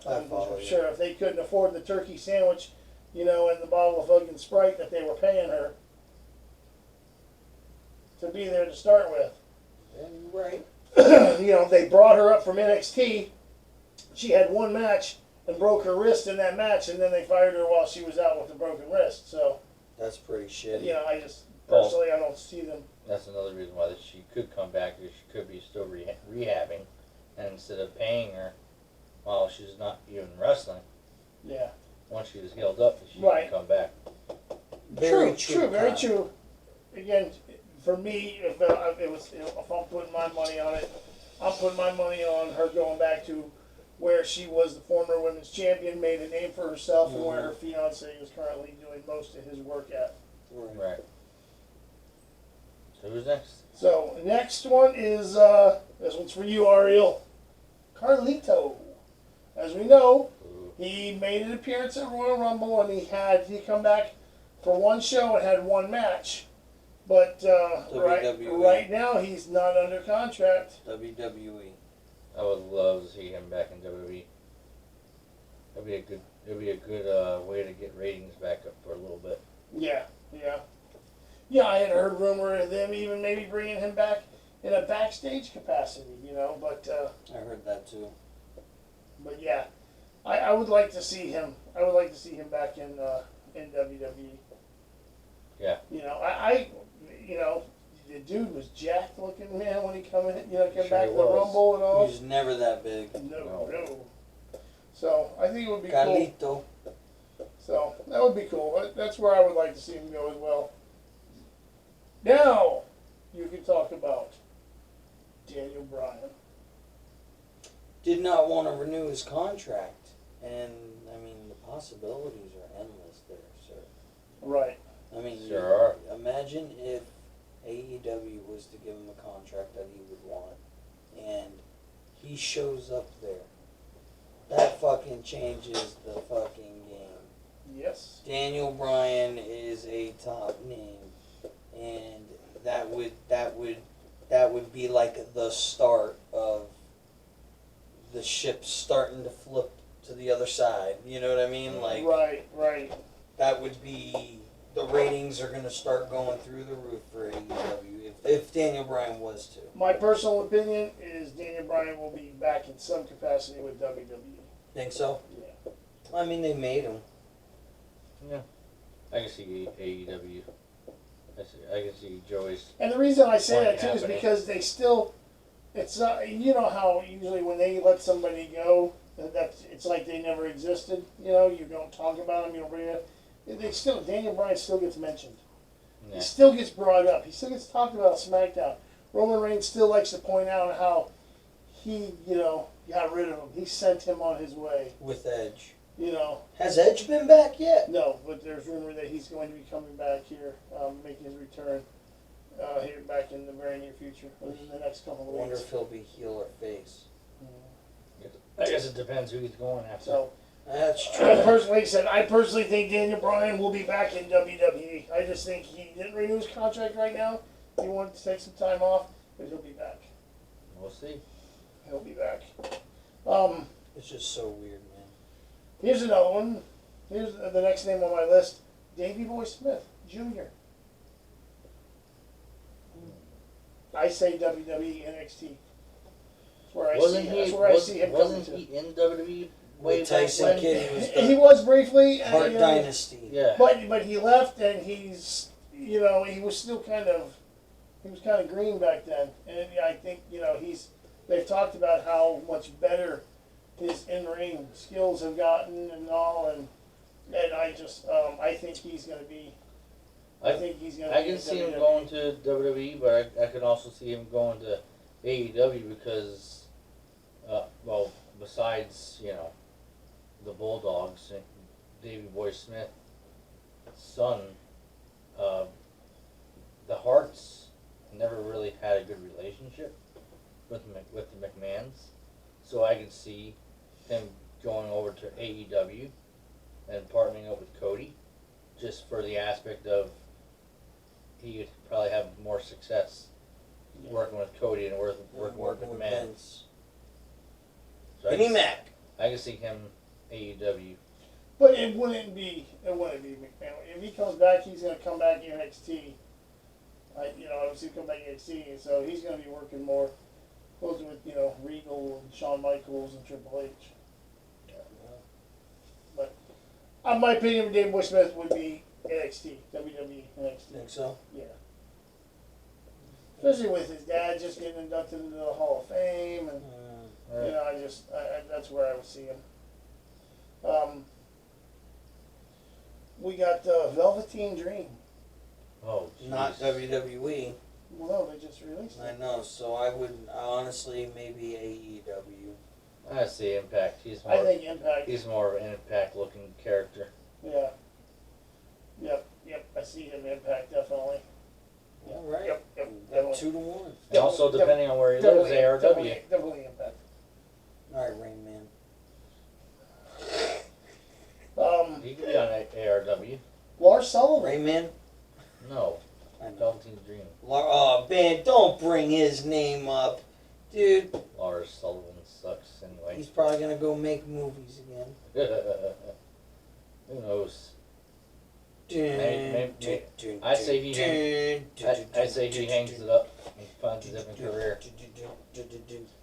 I'm sure if they couldn't afford the turkey sandwich, and the bottle of fucking Sprite that they were paying her to be there to start with. Yeah, you're right. They brought her up from NXT. She had one match and broke her wrist in that match, and then they fired her while she was out with a broken wrist. So that's pretty shitty. I just personally I don't see them. That's another reason why she could come back, because she could be still rehabbing, and instead of paying her while she's not even wrestling, once she is healed up, she can come back. Very true. Again, for me, if I'm putting my money on it, I'm putting my money on her going back to where she was the former women's champion, made a name for herself, and where her fiance is currently doing most of his work at. Right. So who's next? So next one is this one's for you, Ariel. Carlito. As we know, he made an appearance at Royal Rumble, and he come back for one show and had one match. But right now he's not under contract. WWE. I would love to see him back in WWE. It'd be a good way to get ratings back up for a little bit. Yeah. I had heard rumor of them even maybe bringing him back in a backstage capacity, but I heard that too. But yeah, I would like to see him. I would like to see him back in WWE. Yeah. The dude was jacked looking, man, when he came back to the was. Rumble and all. He was never that big. No. So I think it would be Carlito. cool. So that would be cool. That's where I would like to see him go as well. Now, you can talk about Daniel Bryan. Did not want to renew his contract, and I mean the possibilities are endless there, sir. Right. I mean, Sure. imagine if AEW was to give him a contract that he would want, and he shows up there. That fucking changes the fucking game. Yes. Daniel Bryan is a top name, and that would be like the start of the ship starting to flip to the other side. You know what I mean? Like Right. that would be, the ratings are going to start going through the roof for AEW if Daniel Bryan was to. My personal opinion is Daniel Bryan will be back in some capacity with WWE. Think so? Yeah. I mean, they made him. Yeah. I can see AEW. I can see Joey's. And the reason I say that Point too is happening. because they still, it's not, you know how usually when they let somebody go, that's, it's like they never existed. You know, you don't talk about them, you don't bring it up. They still, Daniel Bryan still gets mentioned. Yeah. He still gets brought up. He still gets talked about on SmackDown. Roman Reigns still likes to point out how he, got rid of him. He sent him on his way. With Edge. Has Edge been back yet? No, but there's rumor that he's going to be coming back here, making his return here back in the very near future, within the next couple I of wonder weeks. if he'll be heel or face. I guess it depends who he's going after. So, That's I true. personally think Daniel Bryan will be back in WWE. I just think he didn't renew his contract right now. He wanted to take some time off, but he'll be back. We'll see. He'll be back. It's just so weird, man. Here's another one. Here's the next name on my list: Davey Boy Smith Jr. I say WWE NXT. That's where I see him coming Wasn't to. he in WWE With Tyson when? Kidd, he was He the was briefly, Hart Dynasty. Yeah. but he left, and he's he was still kind of green back then, and I think they've talked about how much better his in-ring skills have gotten and all, and I just I think he's gonna be. I think he's gonna. I can see him going to WWE, but I can also see him going to AEW because, besides the Bulldogs, and Davey Boy Smith's son, the Harts never really had a good relationship with the McMahons, so I could see him going over to AEW and partnering up with Cody, just for the aspect of he would probably have more success working with Cody and working with McMahon. Vince. So I Vinnie can- Mac. I can see him AEW. But it wouldn't be McMahon. If he comes back, he's gonna come back in NXT. I would see him come back in NXT, so he's gonna be working more closely with Regal and Shawn Michaels and Triple H. But my opinion of Dave Boy Smith would be NXT, WWE NXT. Think so? Yeah. Especially with his dad just getting inducted into the Hall of Fame, and that's where I would see him. We got Velveteen Dream. Oh, Not jeez. WWE. Well, no, they just released I it. know, so I would honestly maybe AEW. I see Impact. I think Impact. He's more of an Impact looking character. Yeah. Yep. I see him Impact definitely. All right. Yep. Got 2-1. And also, depending on where he lives, ARW. Definitely Impact. All right, Rain Man. He could be on ARW. Lars Sullivan. Rain Man? No, I know. Velveteen's Dream. Oh, man, don't bring his name up. Dude, Lars Sullivan sucks anyway. he's probably going to go make movies again. Who knows? I'd I'd say he hangs it up and finds a different career.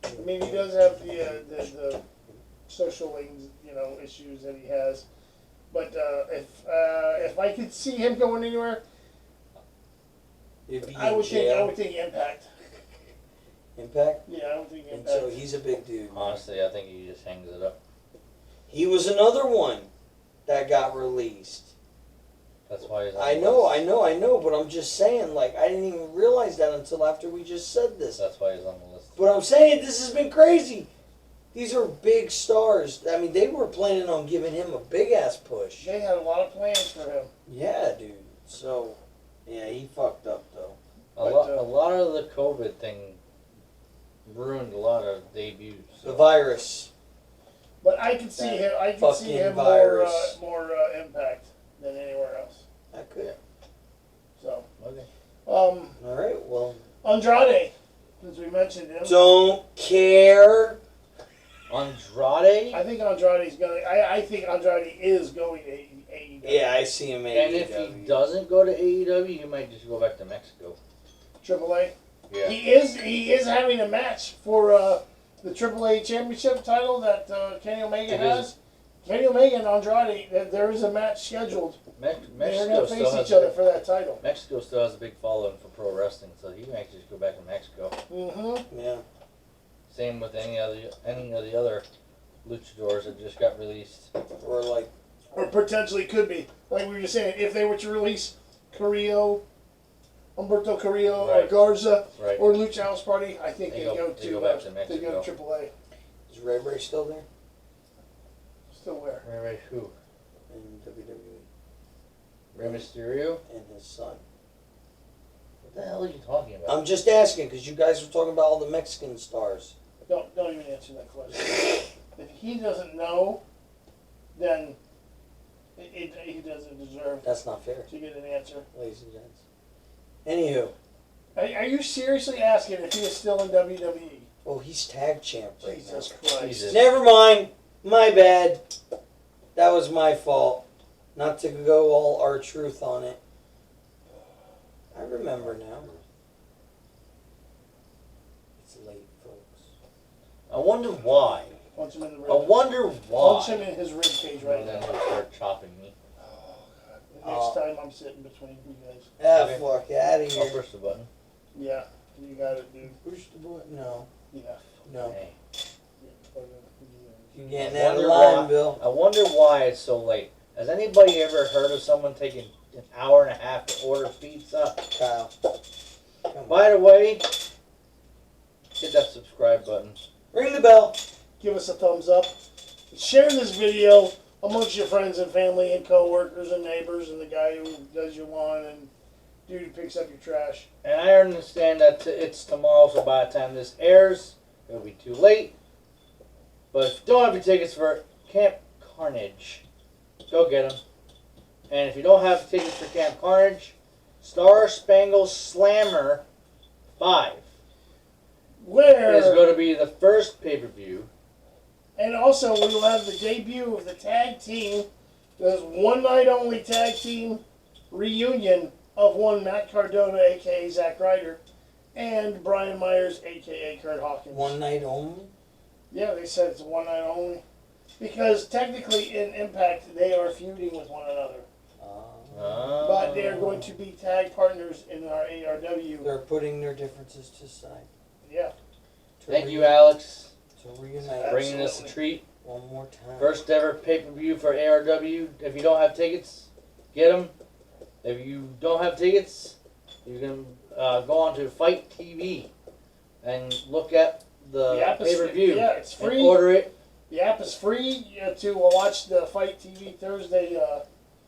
I mean, he does have the social issues that he has, but if I could see him going anywhere, I would think Impact. Impact? Yeah, I would think And Impact. so he's a big dude. Honestly, I think he just hangs it up. He was another one that got released. That's why he's on I the know, list. but I'm just saying, like, I didn't even realize that until after we just said this. That's why he's on the list. But I'm saying this has been crazy. These are big stars. I mean, they were planning on giving him a big ass push. They had a lot of plans for him. Yeah, dude. So, yeah, he fucked up though. A lot of the COVID thing ruined a lot of debuts. So. The virus. But I can see him. I can see him virus. more impact than anywhere else. I could. So. Okay. All right. Well. Andrade, since we mentioned him. Don't care. Andrade. I think Andrade's going. I think Andrade is going to AEW. Yeah, I see him. And if he doesn't go to AEW, he might just go back to Mexico. AAA. Yeah. He is having a match for the AAA Championship title that Kenny Omega has. Kenny Omega and Andrade. There is a match scheduled. They're going to face each other for that title. Mexico still has a big following for pro wrestling, so he might just go back to Mexico. Mm-hmm. Yeah. Same with any of the other luchadors that just got released. Or potentially could be. Like we were just saying, if they were to release Humberto Carrillo, Right. or Garza, Right. or Lucha House Party, I think They they go back to They go to Mexico. AAA. Is Ray still there? Still where? Ray who? In WWE. Rey Mysterio? And his son. What the hell are you talking about? I'm just asking because you guys were talking about all the Mexican stars. Don't even answer that question. If he doesn't know, then he doesn't deserve That's not fair, to get an answer. ladies and gents. Anywho. Are you seriously asking if he is still in WWE? Oh, he's tag champ right Jesus now. Christ. Jesus. Never mind. My bad. That was my fault. Not to go all R-Truth on it. I remember now. It's late, folks. I wonder why. Punch him in the rib. I wonder why. Punch him in his rib cage right And then now. he'll start chopping me. Next time I'm sitting between you guys. Ah, Okay. fuck out of I'll here. push the button. Yeah, you got it, dude. Push the button. No. Yeah. No. Hey. You're getting I out of wonder line, why- Bill. I wonder why it's so late. Has anybody ever heard of someone taking an hour and a half to order pizza? Kyle. Come on. By the way, hit that subscribe button. Ring the bell. Give us a thumbs up. Share this video amongst your friends and family and co-workers and neighbors and the guy who does your lawn and dude who picks up your trash. And I understand that it's tomorrow, so by the time this airs, it'll be too late. But if you don't have your tickets for Camp Carnage, go get them. And if you don't have tickets for Camp Carnage, Star Spangled Slammer 5 Where is going to be the first pay-per-view. and also we will have the debut of the tag team. There's one night only tag team reunion of one Matt Cardona, aka Zack Ryder, and Brian Myers, aka Kurt Hawkins. One night only? Yeah, they said it's one night only. Because technically in Impact they are feuding with one another. But they are going to be tag partners in our ARW. They're putting their differences to side. Yeah. Thank you, Alex, To reunite bringing us a Absolutely. treat. one more time. First ever pay-per-view for ARW. If you don't have tickets, get them. If you don't have tickets, you can go on to Fight TV and look at the app is free. pay-per-view. Yeah, it's and free. order it. The app is free to watch the Fight TV Thursday.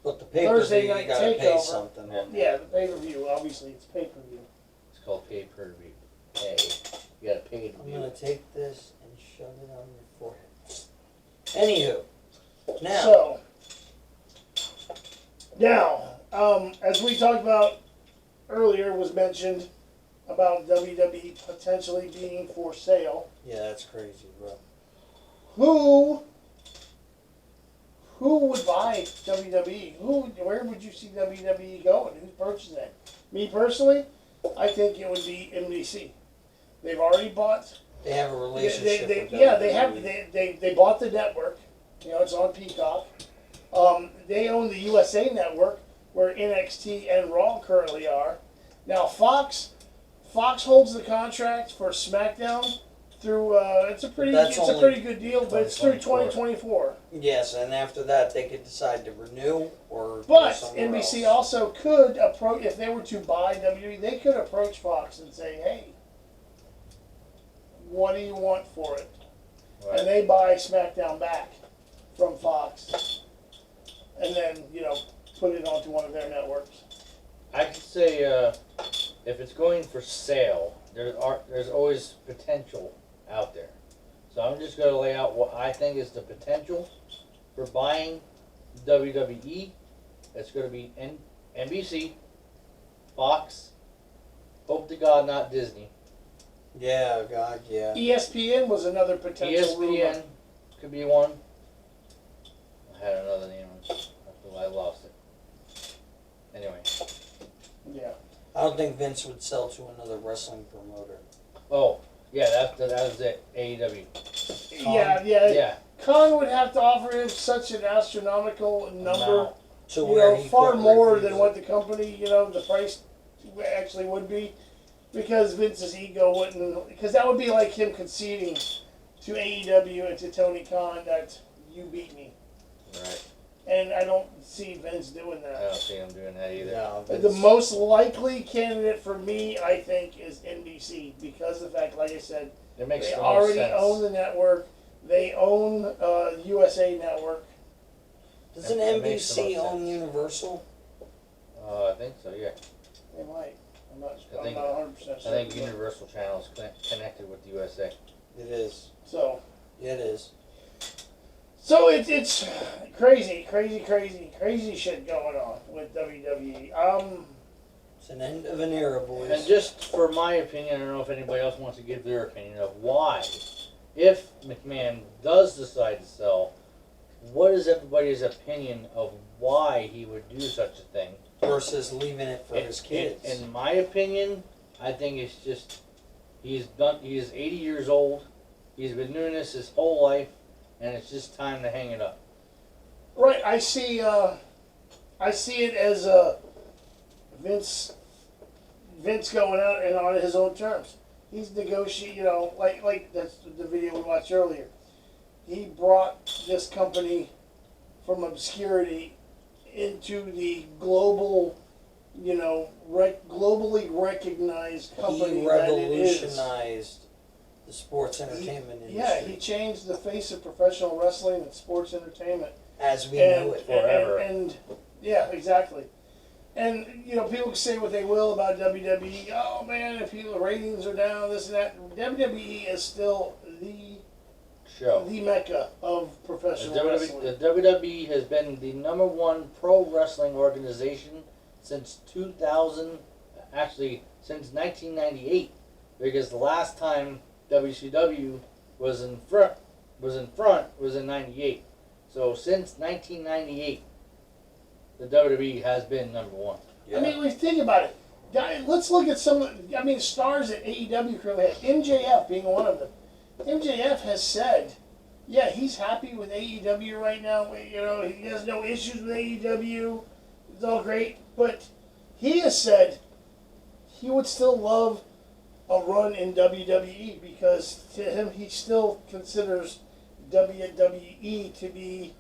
But the pay-per-view, Thursday you night gotta pay takeover. something. Yeah, the pay-per-view. Obviously, it's pay-per-view. It's called pay-per-view. Hey, you gotta pay to I'm view gonna it. take this and shove it on your forehead. Anywho, now as we talked about earlier, was mentioned about WWE potentially being for sale. yeah, that's crazy, bro. Who would buy WWE? Where would you see WWE going? Who's purchasing it? Me personally, I think it would be NBC. They've already bought. They have a relationship. with They have. WWE. They bought the network. You know, it's on Peacock. They own the USA Network, where NXT and Raw currently are. Now Fox holds the contract for SmackDown, through. It's a pretty good deal, but it's through 2024. Yes, and after that they could decide to renew or. But go NBC else. also could approach, if they were to buy WWE, they could approach Fox and say, "Hey, what do you want for it?" Right. And they buy SmackDown back from Fox, and then put it onto one of their networks. I could say if it's going for sale, there's always potential out there. So I'm just going to lay out what I think is the potential for buying WWE. It's going to be NBC, Fox, hope to God not Disney. Yeah, God, yeah. ESPN was another potential ESPN rumor. could be one. I had another name. I lost it. Anyway. Yeah. I don't think Vince would sell to another wrestling promoter. Oh, yeah, that was it. AEW. Yeah. Khan would have to offer him such an astronomical number, To where he far couldn't more refuse than it. what the company, the price actually would be, because Vince's ego wouldn't, because that would be like him conceding to AEW and to Tony Khan that you beat me. Right. And I don't see Vince doing I that. don't see him doing that either. No, The most likely candidate for me, I think, is NBC, because of the fact, like I said, It makes they the already most sense. own the network. They own USA Network. Doesn't That makes the NBC most own sense. Universal? I think so, yeah. They might. I'm not I think- 100% I sure. think Universal Channel is connected with USA. It is. So It is. it's crazy shit going on with WWE. It's an end of an era, boys. And just for my opinion, I don't know if anybody else wants to give their opinion of why, if McMahon does decide to sell, what is everybody's opinion of why he would do such a thing? Versus leaving it for his kids. In my opinion, I think it's just he's 80 years old. He's been doing this his whole life, and it's just time to hang it up. Right. I see it as Vince going out and on his own terms. He's negotiating. Like that's the video we watched earlier. He brought this company from obscurity into the global, globally recognized company He that it is. revolutionized the sports entertainment industry. Yeah, he changed the face of professional wrestling and sports entertainment. as we know it. forever. And yeah, exactly. And people can say what they will about WWE. Oh man, if the ratings are down, this and that. WWE is still the mecca of professional wrestling. The WWE has been the #1 pro wrestling organization since 2000, actually since 1998, because the last time WCW was in front was in 98. So since 1998, the WWE has been #1. Yeah. I mean, we think about it. Let's look at stars at AEW currently. MJF being one of them. MJF has said, yeah, he's happy with AEW right now. He has no issues with AEW. It's all great. But he has said he would still love a run in WWE, because to him, he still considers WWE to be...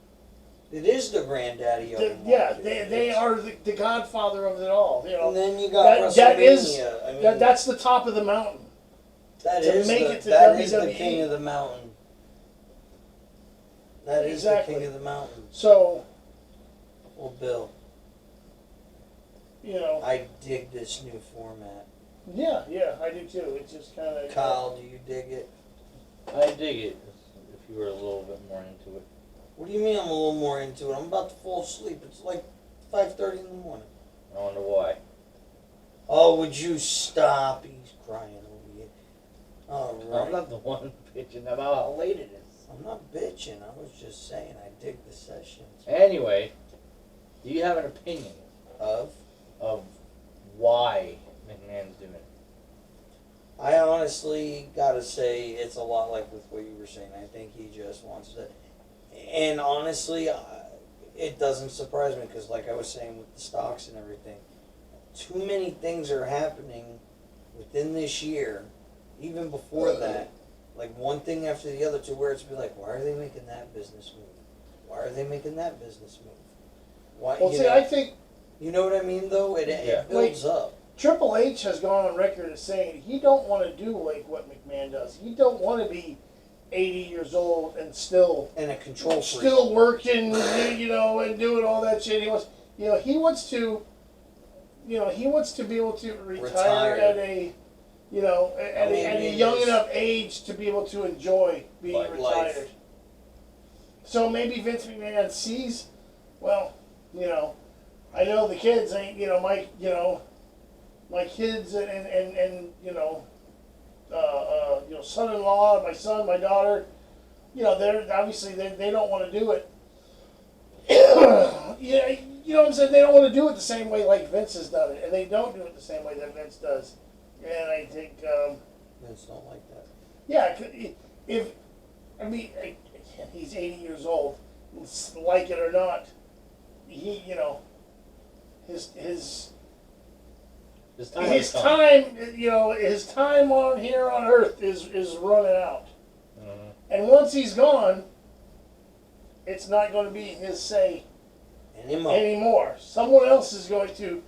It is the granddaddy of them. they are the godfather of it all. And then you got that is WrestleMania. that's the top of the mountain. That to is make the, it to that is the WWE. king of the mountain. That is Exactly. the king of the mountain. So, Well, Bill, I dig this new format. yeah, I do too. It's just kind of... Kyle, do you dig it? I dig it. If you were a little bit more into it. What do you mean I'm a little more into it? I'm about to fall asleep. It's like 5:30 in the morning. I wonder why. Oh, would you stop? He's crying over here. All right. I'm not the one bitching about how late it is. I'm not bitching. I was just saying I dig the sessions. Anyway, do you have an opinion Of? why McMahon's doing it? I honestly gotta say it's a lot like with what you were saying. I think he just wants to... And honestly, it doesn't surprise me, because like I was saying with the stocks and everything, too many things are happening within this year, even before that, like one thing after the other to where it's be like, why are they making that business move? Why are they making that business move? Why? Well, see, I think You know what I mean, though. It builds up. Triple H has gone on record as saying he don't want to do like what McMahon does. He don't want to be 80 years old and still And a control freak. still working, and doing all that shit. He wants to be able to retire at a, at a young enough age to be able to enjoy being retired. Life. So maybe Vince McMahon sees, well, I know the kids ain't, my kids and son-in-law, my son, my daughter, they're obviously they don't want to do it. You know what I'm saying? They don't want to do it the same way like Vince has done it, and they don't do it the same way that Vince does. And I think Vince don't like that. yeah, he's 80 years old, like it or not, he his time on here on Earth is running out. Mhm. And once he's gone, it's not going to be his say anymore. Someone else is going to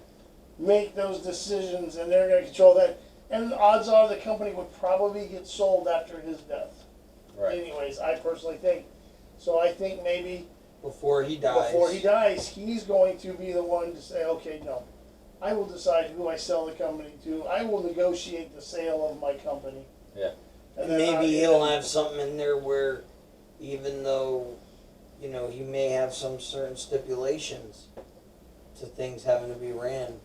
make those decisions, and they're going to control that. And the odds are the company would probably get sold after his death. Right. Anyways, I personally think. So I think maybe Before he dies, he's going to be the one to say, okay, no, I will decide who I sell the company to. I will negotiate the sale of my company. Yeah. And then maybe he'll have something in there where, even though, he may have some certain stipulations to things having to be ran.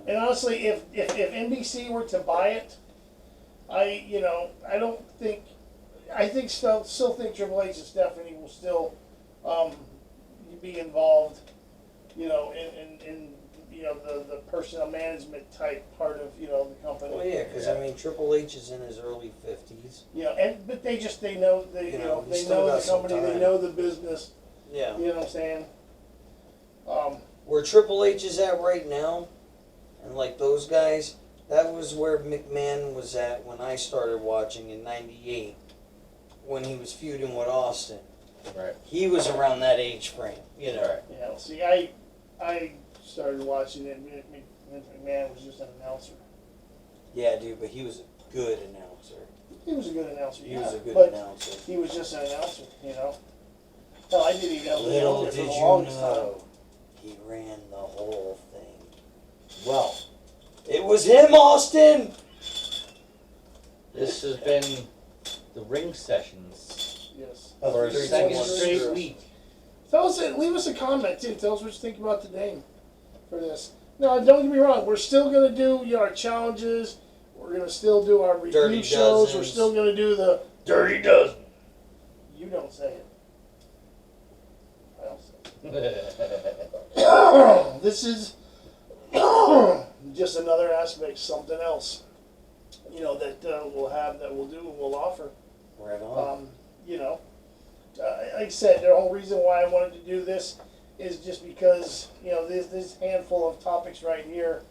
And honestly, if NBC were to buy it, I still think Triple H and Stephanie will still be involved, in the personnel management type part of the company. Well, yeah, because Triple H is in his early 50s. But they know they know the company, they know the business. Yeah. You know what I'm saying? Where Triple H is at right now, and like those guys, that was where McMahon was at when I started watching in '98, when he was feuding with Austin. Right. He was around that age frame, Right. Yeah. See, I started watching it. Vince McMahon was just an announcer. Yeah, dude, but he was a good announcer. He was a good announcer. He was a good but announcer. He was just an announcer, Hell, I didn't even know Little for did the you longest time. know, he ran the whole thing. Well, It was him, Austin! this has been the Ring Sessions Yes. for a 321 second straight SCREW. week. Leave us a comment too. Tell us what you think about the name for this. No, don't get me wrong. We're still gonna do our challenges. We're gonna still do our review Dirty shows. Dozens. We're still gonna do the Dirty Dozen. You don't say it. I don't say it. This is just another aspect, something else, that we'll offer. Right on. Like I said, the whole reason why I wanted to do this is just because, this handful of topics right here,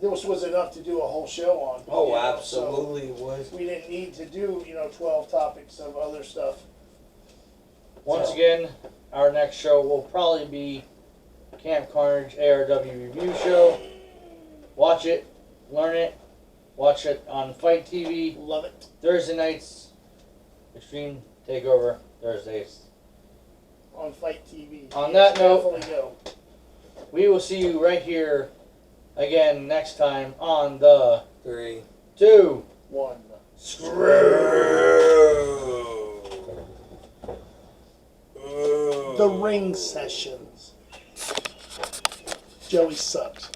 this was enough to do a whole show on. Oh, absolutely it was. So we didn't need to do, 12 topics of other stuff. Once again, our next show will probably be Camp Carnage ARW review show. Watch it, learn it, watch it on Fight TV. Love it. Thursday nights, Extreme Takeover Thursdays. On Fight TV. On that note, definitely go. we will see you right here again next time on the 3, 2, 1. Screw! The Ring Sessions. Joey sucks.